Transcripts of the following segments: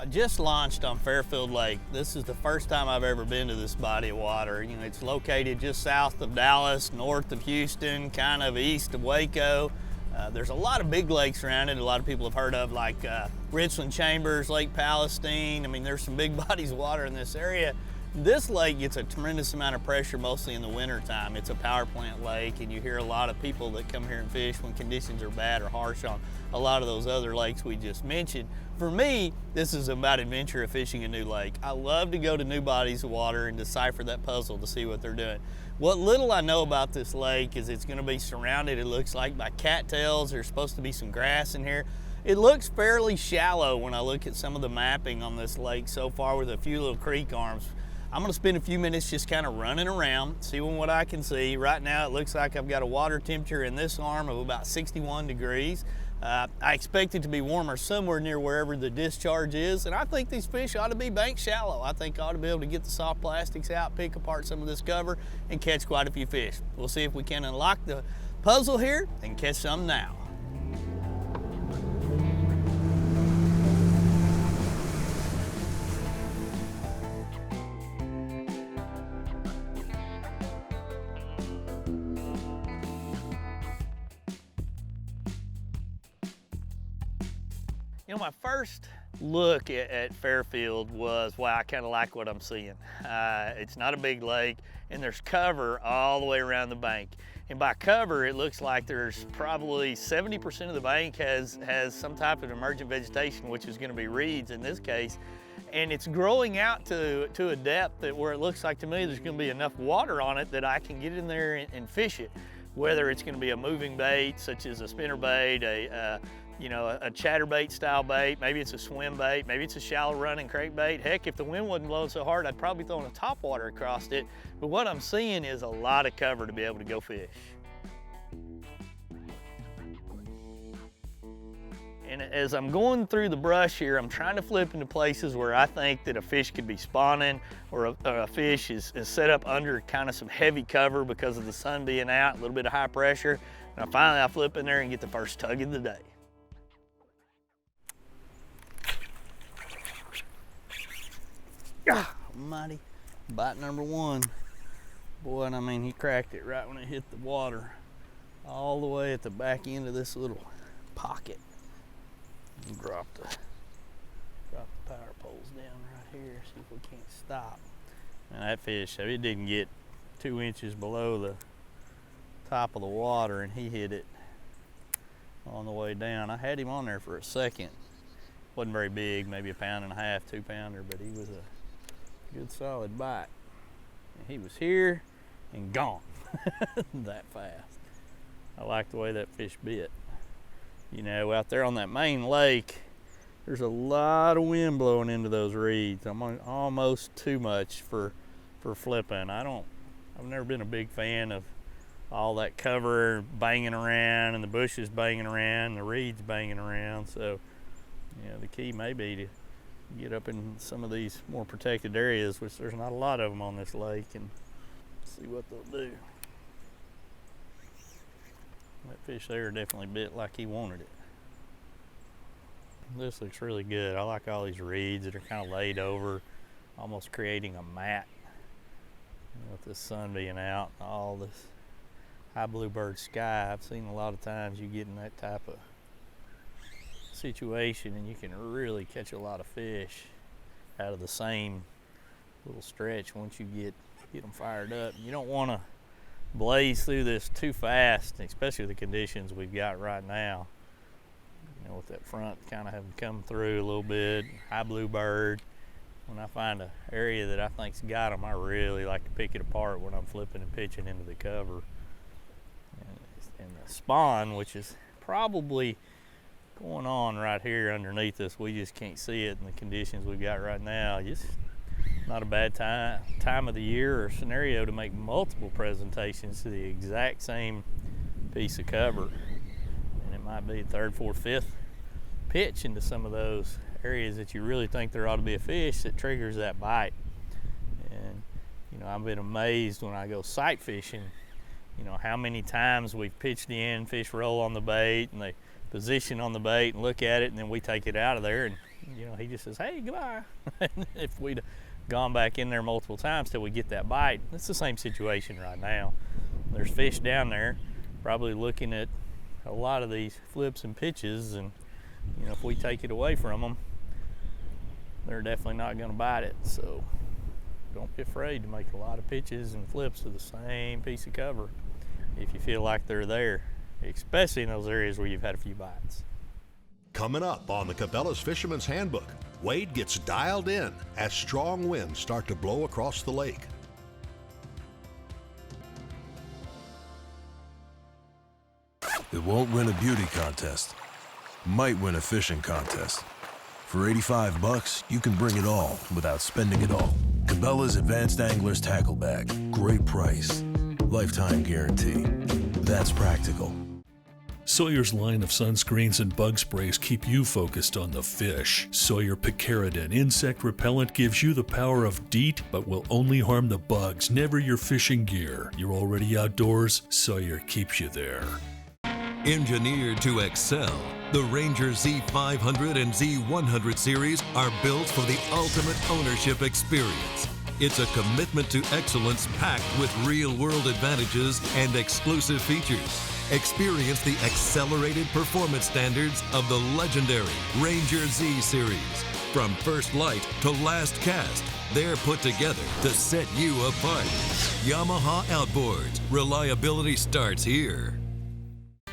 I just launched on Fairfield Lake. This is the first time I've ever been to this body of water. You know, it's located just south of Dallas, north of Houston, kind of east of Waco. There's a lot of big lakes around it. A lot of people have heard of, like Richland Chambers, Lake Palestine. I mean, there's some big bodies of water in this area. This lake gets a tremendous amount of pressure, mostly in the winter time. It's a power plant lake, and you hear a lot of people that come here and fish when conditions are bad or harsh on a lot of those other lakes we just mentioned. For me, this is about adventure of fishing a new lake. I love to go to new bodies of water and decipher that puzzle to see what they're doing. What little I know about this lake is it's going to be surrounded, it looks like, by cattails. There's supposed to be some grass in here. It looks fairly shallow when I look at some of the mapping on this lake so far, with a few little creek arms. I'm gonna spend a few minutes just kind of running around, seeing what I can see. Right now it looks like I've got a water temperature in this arm of about 61 degrees. I expect it to be warmer somewhere near wherever the discharge is, and I think these fish ought to be bank shallow. I think I ought to be able to get the soft plastics out, pick apart some of this cover, and catch quite a few fish. We'll see if we can unlock the puzzle here and catch some now. You know, my first look at Fairfield was, wow, I kind of like what I'm seeing. It's not a big lake, and there's cover all the way around the bank. And by cover, it looks like there's probably 70% of the bank has some type of emergent vegetation, which is going to be reeds in this case. And it's growing out to a depth that where it looks like to me there's going to be enough water on it that I can get in there and fish it. Whether it's going to be a moving bait, such as a spinner bait, a chatterbait style bait, maybe it's a swim bait, maybe it's a shallow running crankbait. Heck, if the wind wasn't blowing so hard, I'd probably throw a topwater across it. But what I'm seeing is a lot of cover to be able to go fish. And as I'm going through the brush here, I'm trying to flip into places where I think that a fish could be spawning, or a fish is set up under kind of some heavy cover because of the sun being out, a little bit of high pressure. And finally I flip in there and get the first tug of the day. Ah, almighty, bite number one. Boy, and I mean, he cracked it right when it hit the water, all the way at the back end of this little pocket. And drop the power poles down right here, see if we can't stop. And that fish, it didn't get 2 inches below the top of the water, and he hit it on the way down. I had him on there for a second. Wasn't very big, maybe 1.5 pound, 2 pounder, but he was a good solid bite. And he was here and gone that fast. I like the way that fish bit. You know, out there on that main lake, there's a lot of wind blowing into those reeds. I'm almost too much for flipping. I've never been a big fan of all that cover banging around and the bushes banging around and the reeds banging around. So, you know, the key may be to get up in some of these more protected areas, which there's not a lot of them on this lake, and see what they'll do. That fish there definitely bit like he wanted it. This looks really good. I like all these reeds that are kind of laid over, almost creating a mat. With the sun being out and all this high bluebird sky, I've seen a lot of times you get in that type of situation and you can really catch a lot of fish out of the same little stretch once you get them fired up. You don't want to blaze through this too fast, especially the conditions we've got right now. You know, with that front kind of having come through a little bit, high bluebird. When I find an area that I think's got them, I really like to pick it apart when I'm flipping and pitching into the cover. And the spawn, which is probably going on right here underneath us, we just can't see it in the conditions we've got right now. Just not a bad time of the year or scenario to make multiple presentations to the exact same piece of cover. And it might be third, fourth, fifth pitch into some of those areas that you really think there ought to be a fish that triggers that bite. And you know, I've been amazed when I go sight fishing, you know, how many times we've pitched in, fish roll on the bait and they position on the bait and look at it, and then we take it out of there, and you know, he just says, hey, goodbye. If we'd gone back in there multiple times till we get that bite, it's the same situation right now. There's fish down there probably looking at a lot of these flips and pitches, and you know, if we take it away from them, they're definitely not going to bite it. So don't be afraid to make a lot of pitches and flips to the same piece of cover if you feel like they're there, especially in those areas where you've had a few bites. Coming up on the Cabela's Fisherman's Handbook, Wade gets dialed in as strong winds start to blow across the lake. It won't win a beauty contest. Might win a fishing contest. For 85 bucks, you can bring it all without spending it all. Cabela's Advanced Angler's Tackle Bag. Great price. Lifetime guarantee. That's practical. Sawyer's line of sunscreens and bug sprays keep you focused on the fish. Sawyer Picaridin insect repellent gives you the power of DEET, but will only harm the bugs, never your fishing gear. You're already outdoors, Sawyer keeps you there. Engineered to excel, the Ranger Z500 and Z100 series are built for the ultimate ownership experience. It's a commitment to excellence packed with real-world advantages and exclusive features. Experience the accelerated performance standards of the legendary Ranger Z series. From first light to last cast, they're put together to set you apart. Yamaha Outboards. Reliability starts here.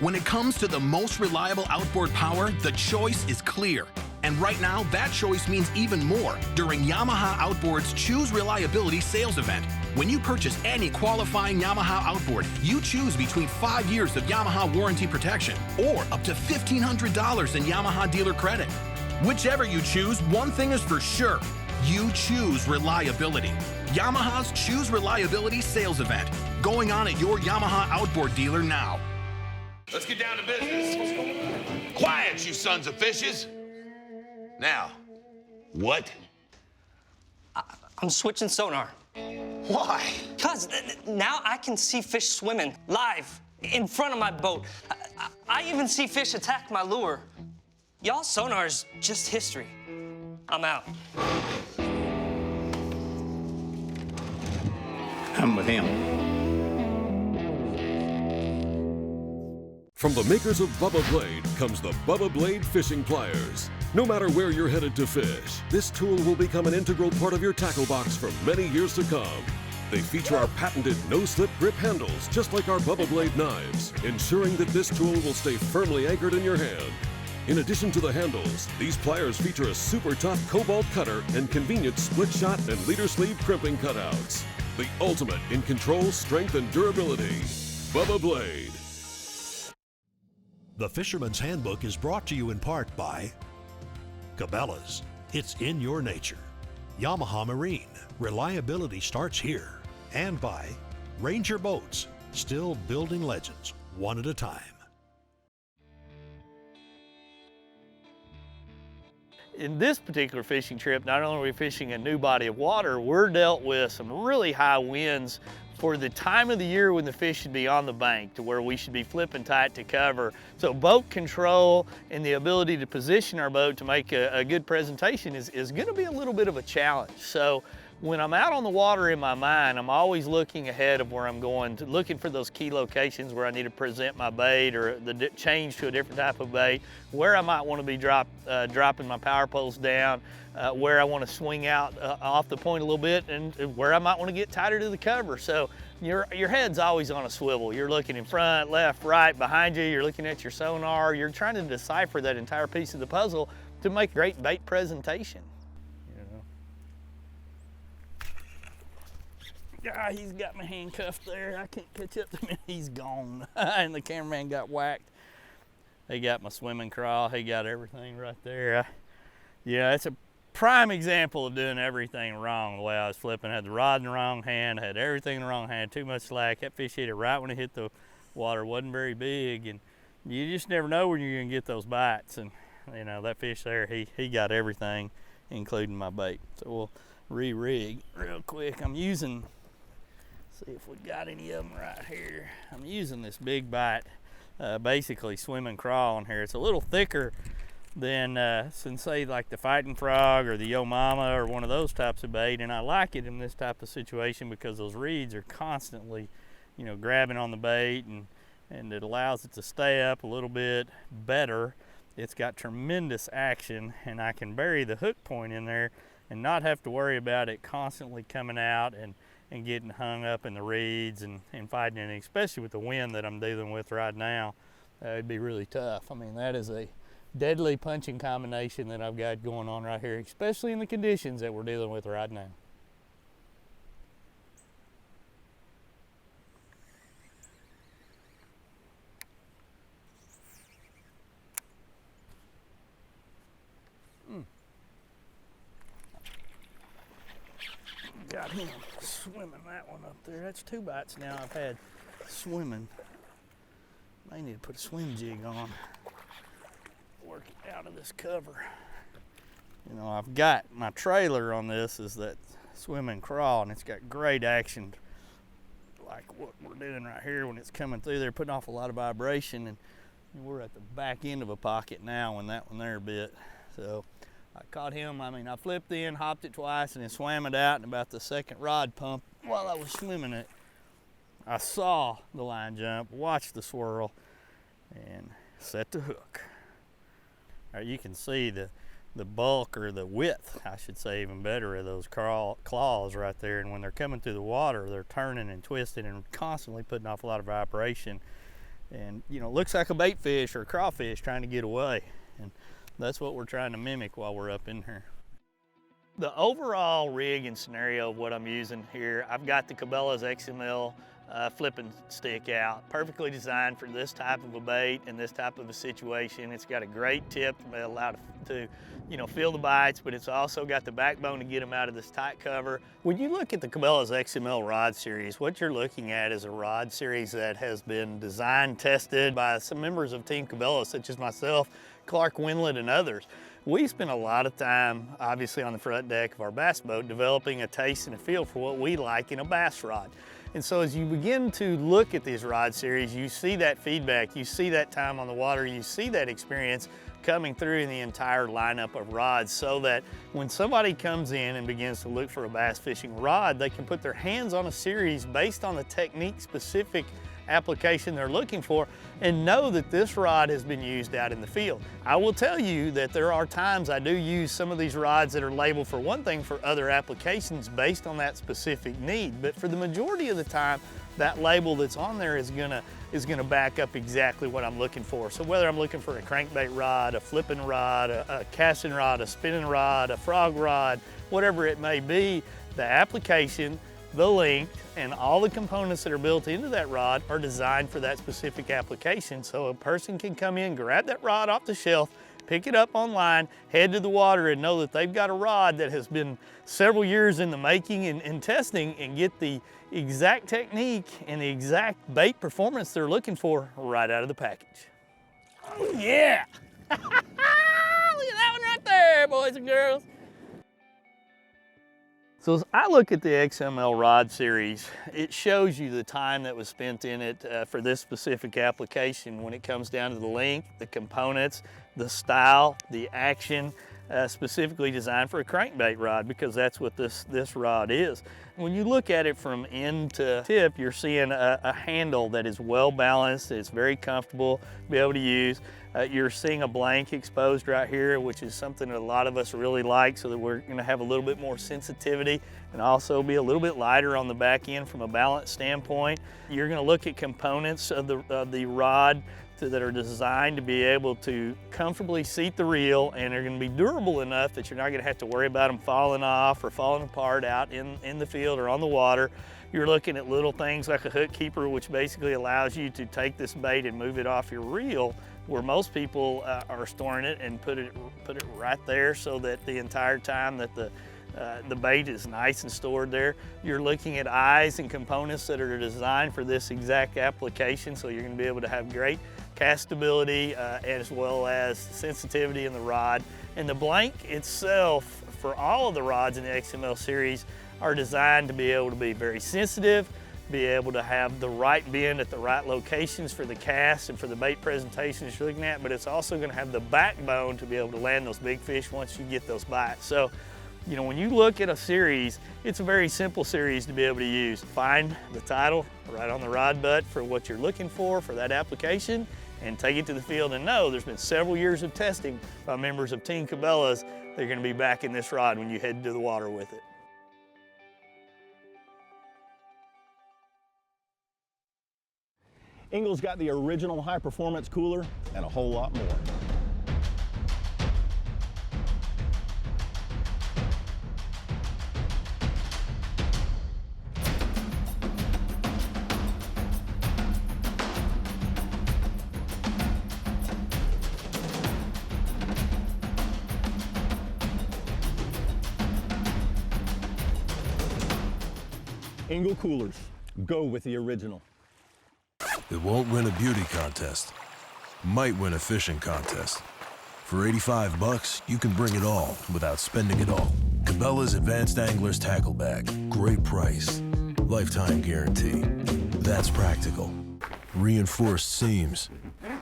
When it comes to the most reliable outboard power, the choice is clear. And right now, that choice means even more during Yamaha Outboard's Choose Reliability sales event. When you purchase any qualifying Yamaha outboard, you choose between 5 years of Yamaha warranty protection or up to $1,500 in Yamaha dealer credit. Whichever you choose, one thing is for sure. You choose reliability. Yamaha's Choose Reliability sales event. Going on at your Yamaha outboard dealer now. Let's get down to business. Quiet, you sons of fishes. Now, what? I'm switching sonar. Why? Because now I can see fish swimming live in front of my boat. I even see fish attack my lure. Y'all sonar's just history. I'm out. I'm with him. From the makers of Bubba Blade comes the Bubba Blade Fishing Pliers. No matter where you're headed to fish, this tool will become an integral part of your tackle box for many years to come. They feature our patented no-slip grip handles, just like our Bubba Blade knives, ensuring that this tool will stay firmly anchored in your hand. In addition to the handles, these pliers feature a super tough cobalt cutter and convenient split shot and leader sleeve crimping cutouts. The ultimate in control, strength, and durability. Bubba Blade. The Fisherman's Handbook is brought to you in part by Cabela's. It's in your nature. Yamaha Marine. Reliability starts here. And by Ranger Boats. Still building legends, one at a time. In this particular fishing trip, not only are we fishing a new body of water, we're dealt with some really high winds for the time of the year when the fish should be on the bank, to where we should be flipping tight to cover. So boat control and the ability to position our boat to make a good presentation is gonna be a little bit of a challenge. So when I'm out on the water in my mind, I'm always looking ahead of where I'm going, looking for those key locations where I need to present my bait or change to a different type of bait, where I might want to be dropping my power poles down, where I want to swing out off the point a little bit, and where I might want to get tighter to the cover. So your head's always on a swivel. You're looking in front, left, right, behind you. You're looking at your sonar. You're trying to decipher that entire piece of the puzzle to make great bait presentation. Ah, he's got me handcuffed there. I can't catch up to him. He's gone. And the cameraman got whacked. He got my swimming crawl. He got everything right there. Yeah, it's a prime example of doing everything wrong the way I was flipping. I had the rod in the wrong hand. I had everything in the wrong hand. Too much slack. That fish hit it right when it hit the water. Wasn't very big. And you just never know when you're going to get those bites. And, you know, that fish there, he got everything, including my bait. So we'll re-rig real quick. I'm using... See if we got any of them right here. I'm using this big bite basically swim and crawl on here. It's a little thicker than say like the Fighting Frog or the Yo Mama or one of those types of bait, and I like it in this type of situation because those reeds are constantly, you know, grabbing on the bait, and it allows it to stay up a little bit better. It's got tremendous action, and I can bury the hook point in there and not have to worry about it constantly coming out and getting hung up in the reeds and fighting it, especially with the wind that I'm dealing with right now. It'd be really tough. I mean, that is a deadly punching combination that I've got going on right here, especially in the conditions that we're dealing with right now. Got him swimming that one up there. That's 2 bites now I've had swimming. May need to put a swim jig on. Work it out of this cover. You know, I've got my trailer on this is that swim and crawl, and it's got great action like what we're doing right here when it's coming through there, putting off a lot of vibration, and we're at the back end of a pocket now when that one there bit. So I caught him. I mean, I flipped in, hopped it twice, and then swam it out, and about the second rod pump while I was swimming it, I saw the line jump, watched the swirl, and set the hook. You can see the bulk, or the width, I should say even better, of those claws right there. And when they're coming through the water, they're turning and twisting and constantly putting off a lot of vibration. And, you know, it looks like a bait fish or a crawfish trying to get away. And that's what we're trying to mimic while we're up in here. The overall rig and scenario of what I'm using here, I've got the Cabela's XML flipping stick out, perfectly designed for this type of a bait and this type of a situation. It's got a great tip to allow to, you know, feel the bites, but it's also got the backbone to get them out of this tight cover. When you look at the Cabela's XML Rod series, what you're looking at is a rod series that has been designed, tested by some members of Team Cabela, such as myself, Clark Winlet, and others. We spent a lot of time, obviously, on the front deck of our bass boat, developing a taste and a feel for what we like in a bass rod. And so as you begin to look at these rod series, you see that feedback, you see that time on the water, you see that experience coming through in the entire lineup of rods, so that when somebody comes in and begins to look for a bass fishing rod, they can put their hands on a series based on the technique specific application they're looking for and know that this rod has been used out in the field. I will tell you that there are times I do use some of these rods that are labeled for one thing for other applications based on that specific need, but for the majority of the time that label that's on there is gonna back up exactly what I'm looking for. So whether I'm looking for a crankbait rod, a flipping rod, a casting rod, a spinning rod, a frog rod, whatever it may be, the application, the length, and all the components that are built into that rod are designed for that specific application. So a person can come in, grab that rod off the shelf, pick it up online, head to the water, and know that they've got a rod that has been several years in the making and testing, and get the exact technique and the exact bait performance they're looking for right out of the package. Oh yeah! Look at that one right there, boys and girls. So as I look at the XML Rod series, it shows you the time that was spent in it for this specific application when it comes down to the length, the components, the style, the action, specifically designed for a crankbait rod, because that's what this rod is. When you look at it from end to tip, you're seeing a handle that is well balanced, it's very comfortable to be able to use. You're seeing a blank exposed right here, which is something that a lot of us really like, so that we're gonna have a little bit more sensitivity and also be a little bit lighter on the back end from a balance standpoint. You're gonna look at components of the rod that are designed to be able to comfortably seat the reel, and they're gonna be durable enough that you're not gonna have to worry about them falling off or falling apart out in the field or on the water. You're looking at little things like a hook keeper, which basically allows you to take this bait and move it off your reel, where most people are storing it, and put it right there, so that the entire time that the bait is nice and stored there. You're looking at eyes and components that are designed for this exact application, so you're going to be able to have great cast stability as well as sensitivity in the rod. And the blank itself, for all of the rods in the XML series, are designed to be able to be very sensitive, be able to have the right bend at the right locations for the cast and for the bait presentations you're looking at, but it's also going to have the backbone to be able to land those big fish once you get those bites. So, you know, when you look at a series, it's a very simple series to be able to use. Find the title right on the rod butt for what you're looking for that application, and take it to the field and know there's been several years of testing by members of Team Cabela's. They're going to be back in this rod when you head to the water with it. Ingle's got the original high-performance cooler and a whole lot more. Ingle coolers, go with the original. It won't win a beauty contest, might win a fishing contest. For 85 bucks, you can bring it all without spending it all. Cabela's Advanced Angler's Tackle Bag. Great price. Lifetime guarantee. That's practical. Reinforced seams.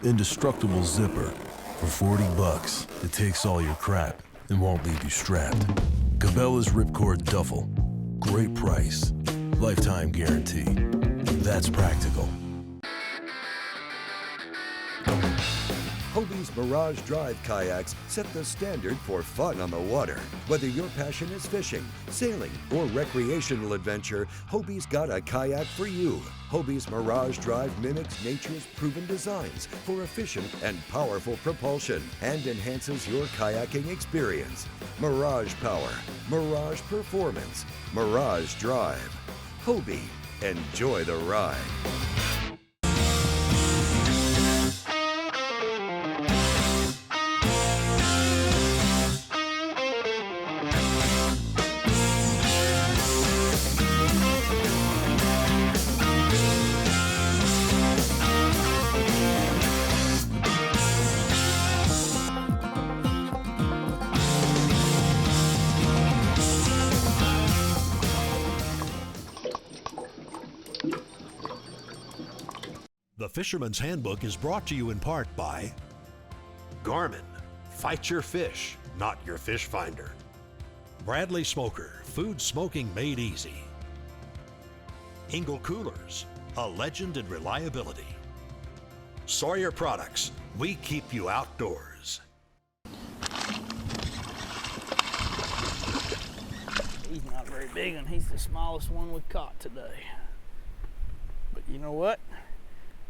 Indestructible zipper. For 40 bucks, it takes all your crap and won't leave you strapped. Cabela's Ripcord Duffel. Great price. Lifetime guarantee. That's practical. Hobie's Mirage Drive kayaks set the standard for fun on the water. Whether your passion is fishing, sailing, or recreational adventure, Hobie's got a kayak for you. Hobie's Mirage Drive mimics nature's proven designs for efficient and powerful propulsion and enhances your kayaking experience. Mirage Power, Mirage Performance, Mirage Drive. Hobie, enjoy the ride. The Fisherman's Handbook is brought to you in part by Garmin. Fight your fish, not your fish finder. Bradley Smoker. Food smoking made easy. Ingle Coolers. A legend in reliability. Sawyer Products. We keep you outdoors. He's not a very big one. He's the smallest one we've caught today. But you know what?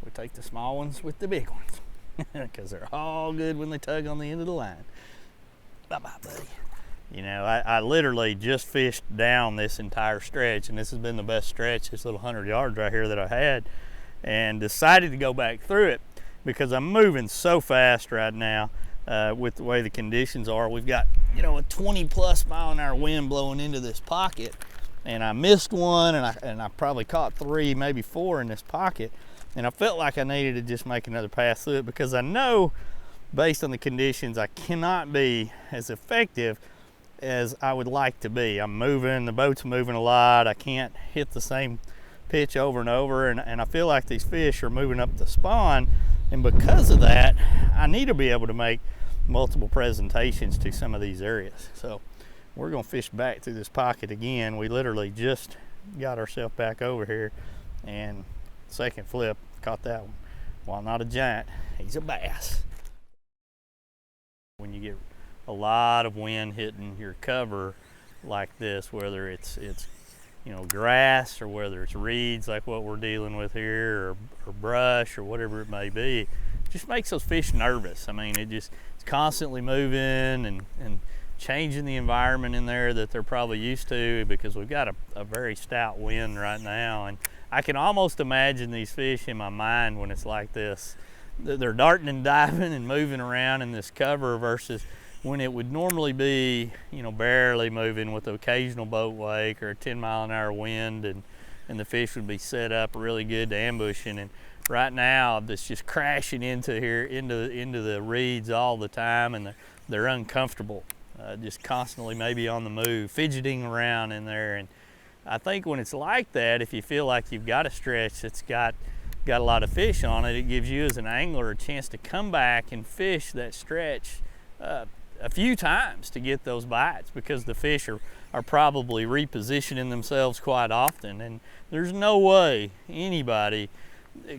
We take the small ones with the big ones because they're all good when they tug on the end of the line. Bye-bye, buddy. You know, I literally just fished down this entire stretch, and this has been the best stretch, this little 100 yards right here that I had, and decided to go back through it because I'm moving so fast right now with the way the conditions are. We've got, you know, a 20+ mile-an-hour wind blowing into this pocket, and I missed one, and I probably caught 3, maybe 4 in this pocket. And I felt like I needed to just make another pass through it because I know, based on the conditions, I cannot be as effective as I would like to be. I'm moving, the boat's moving a lot. I can't hit the same pitch over and over, and I feel like these fish are moving up the spawn. And because of that, I need to be able to make multiple presentations to some of these areas. So we're gonna fish back through this pocket again. We literally just got ourselves back over here, and second flip, caught that one. While not a giant, he's a bass. When you get a lot of wind hitting your cover like this, whether it's you know, grass or whether it's reeds like what we're dealing with here, or brush or whatever it may be, it just makes those fish nervous. I mean, it's constantly moving and changing the environment in there that they're probably used to, because we've got a very stout wind right now. And I can almost imagine these fish in my mind when it's like this. They're darting and diving and moving around in this cover versus when it would normally be, you know, barely moving with the occasional boat wake or a 10-mile-an-hour wind, and the fish would be set up really good to ambushing. And right now, it's just crashing into here, into the reeds all the time, and they're uncomfortable, just constantly maybe on the move, fidgeting around in there. And I think when it's like that, if you feel like you've got a stretch that's got a lot of fish on it, it gives you as an angler a chance to come back and fish that stretch a few times to get those bites, because the fish are probably repositioning themselves quite often, and there's no way anybody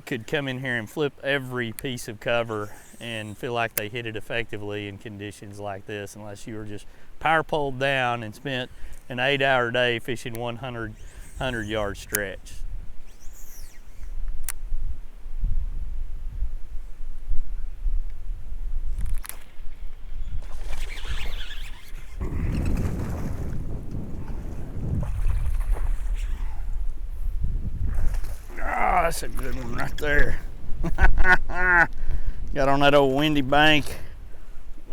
could come in here and flip every piece of cover and feel like they hit it effectively in conditions like this, unless you were just power poled down and spent an 8-hour day fishing 100-yard stretch. Oh, that's a good one right there. Got on that old windy bank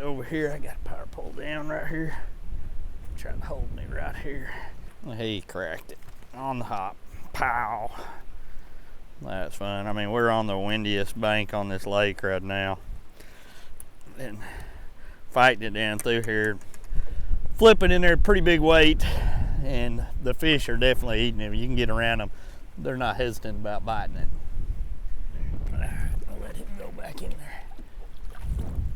over here. I got power pole down right here. Trying to hold me right here. He cracked it on the hop. Pow. That's fun. I mean, we're on the windiest bank on this lake right now. And fighting it down through here. Flipping in there, pretty big weight. And the fish are definitely eating it. You can get around them. They're not hesitant about biting it. I'll let him go back in there.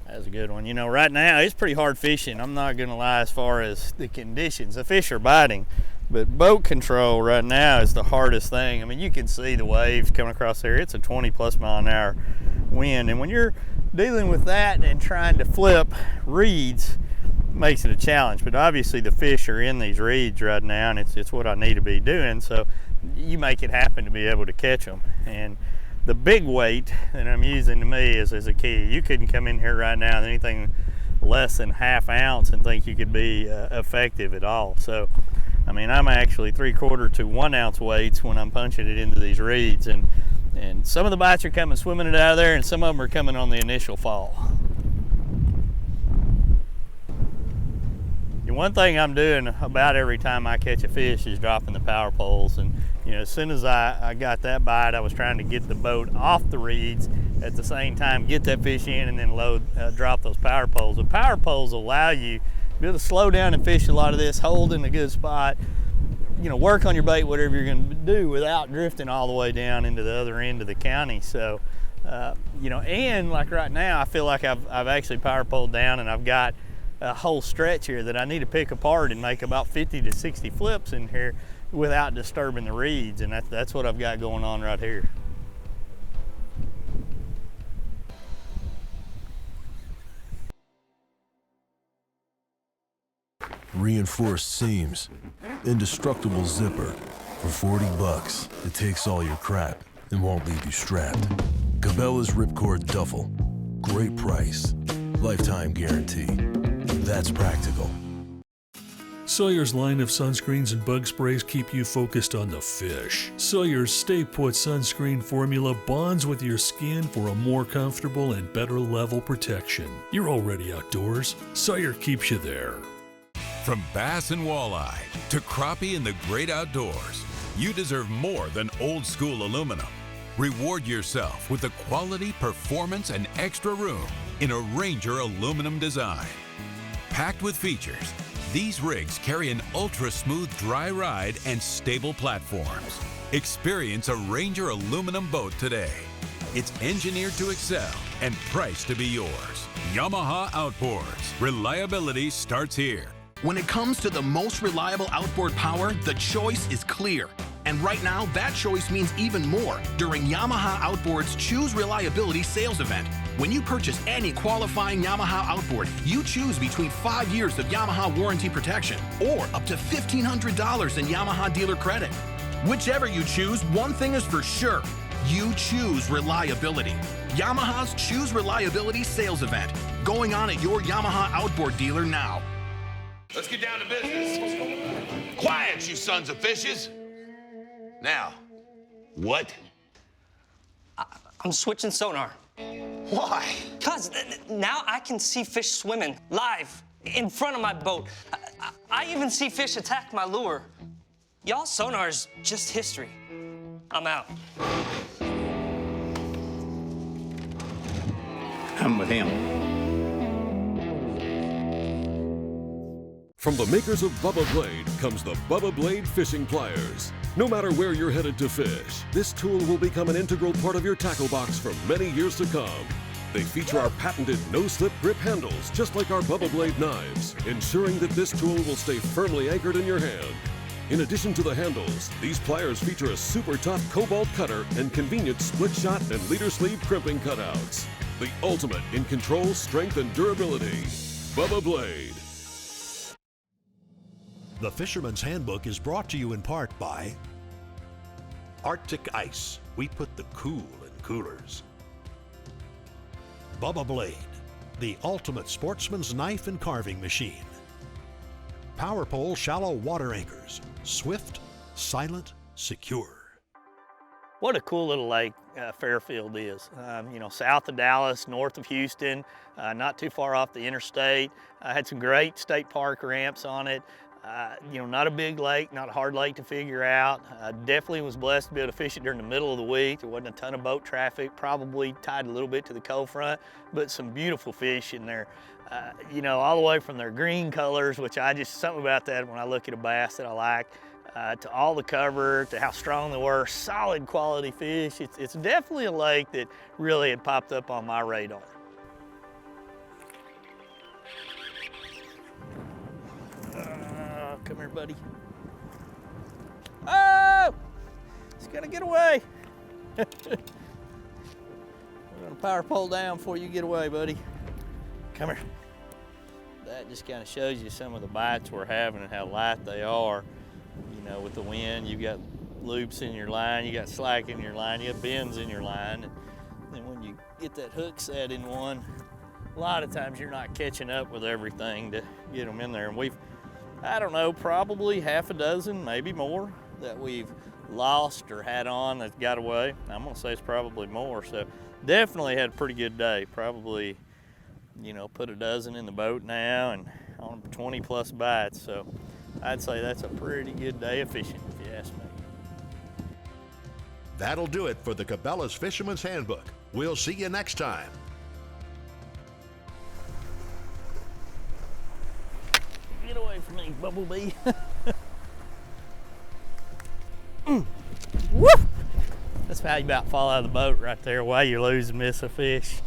That's a good one. You know, right now it's pretty hard fishing. I'm not gonna lie as far as the conditions. The fish are biting, but boat control right now is the hardest thing. I mean, you can see the waves coming across there. It's a 20+ mile an hour wind, and when you're dealing with that and trying to flip reeds, it makes it a challenge. But obviously the fish are in these reeds right now, and it's what I need to be doing. So you make it happen to be able to catch them. And the big weight that I'm using to me is a key. You couldn't come in here right now with anything less than ½ ounce and think you could be effective at all. So, I mean, I'm actually 3/4 to 1 ounce weights when I'm punching it into these reeds. And some of the bites are coming swimming it out of there, and some of them are coming on the initial fall. And one thing I'm doing about every time I catch a fish is dropping the power poles. And you know, as soon as I got that bite, I was trying to get the boat off the reeds at the same time, get that fish in, and then drop those power poles. The power poles allow you to be able to slow down and fish a lot of this, hold in a good spot, you know, work on your bait, whatever you're going to do, without drifting all the way down into the other end of the county. So, you know, and like right now, I feel like I've actually power poled down, and I've got a whole stretch here that I need to pick apart and make about 50 to 60 flips in here without disturbing the reeds, and that's what I've got going on right here. Reinforced seams, indestructible zipper. For 40 bucks, it takes all your crap and won't leave you strapped. Cabela's Ripcord Duffel. Great price. Lifetime guarantee. That's practical. Sawyer's line of sunscreens and bug sprays keep you focused on the fish. Sawyer's Stay Put sunscreen formula bonds with your skin for a more comfortable and better level protection. You're already outdoors. Sawyer keeps you there. From bass and walleye to crappie in the great outdoors, you deserve more than old school aluminum. Reward yourself with the quality, performance, and extra room in a Ranger aluminum design. Packed with features, these rigs carry an ultra-smooth dry ride and stable platforms. Experience a Ranger aluminum boat today. It's engineered to excel and priced to be yours. Yamaha Outboards. Reliability starts here. When it comes to the most reliable outboard power, the choice is clear. And right now, that choice means even more during Yamaha Outboard's Choose Reliability sales event. When you purchase any qualifying Yamaha outboard, you choose between 5 years of Yamaha warranty protection or up to $1,500 in Yamaha dealer credit. Whichever you choose, one thing is for sure. You choose reliability. Yamaha's Choose Reliability sales event, going on at your Yamaha outboard dealer now. Let's get down to business. Quiet, you sons of fishes. Now, what? I'm switching sonar. Why? Cause now I can see fish swimming live in front of my boat. I even see fish attack my lure. Y'all sonar is just history. I'm out. I'm with him. From the makers of Bubba Blade comes the Bubba Blade Fishing Pliers. No matter where you're headed to fish, this tool will become an integral part of your tackle box for many years to come. They feature our patented no-slip grip handles, just like our Bubba Blade knives, ensuring that this tool will stay firmly anchored in your hand. In addition to the handles, these pliers feature a super tough cobalt cutter and convenient split shot and leader sleeve crimping cutouts. The ultimate in control, strength, and durability. Bubba Blade. The Fisherman's Handbook is brought to you in part by Arctic Ice. We put the cool in coolers. Bubba Blade, the ultimate sportsman's knife and carving machine. Power Pole shallow water anchors. Swift, silent, secure. What a cool little lake Fairfield is. You know, south of Dallas, north of Houston, not too far off the interstate. Had some great state park ramps on it. You know, not a big lake, not a hard lake to figure out. Definitely was blessed to be able to fish it during the middle of the week. There wasn't a ton of boat traffic, probably tied a little bit to the cold front, but some beautiful fish in there. You know, all the way from their green colors, which something about that when I look at a bass that I like, to all the cover, to how strong they were, solid quality fish. It's definitely a lake that really had popped up on my radar. Come here, buddy. Oh! It's gonna get away. We're gonna power pole down before you get away, buddy. Come here. That just kind of shows you some of the bites we're having and how light they are. You know, with the wind, you've got loops in your line, you got slack in your line, you got bends in your line. And then when you get that hook set in one, a lot of times you're not catching up with everything to get them in there. And we've, I don't know, probably half a dozen, maybe more, that we've lost or had on that got away. I'm gonna say it's probably more. So definitely had a pretty good day. Probably, you know, put a dozen in the boat now and on 20 plus bites. So I'd say that's a pretty good day of fishing, if you ask me. That'll do it for the Cabela's Fisherman's Handbook. We'll see you next time. Get away from me, Bumblebee. Woo! That's how you about fall out of the boat right there while you're losing, miss a fish.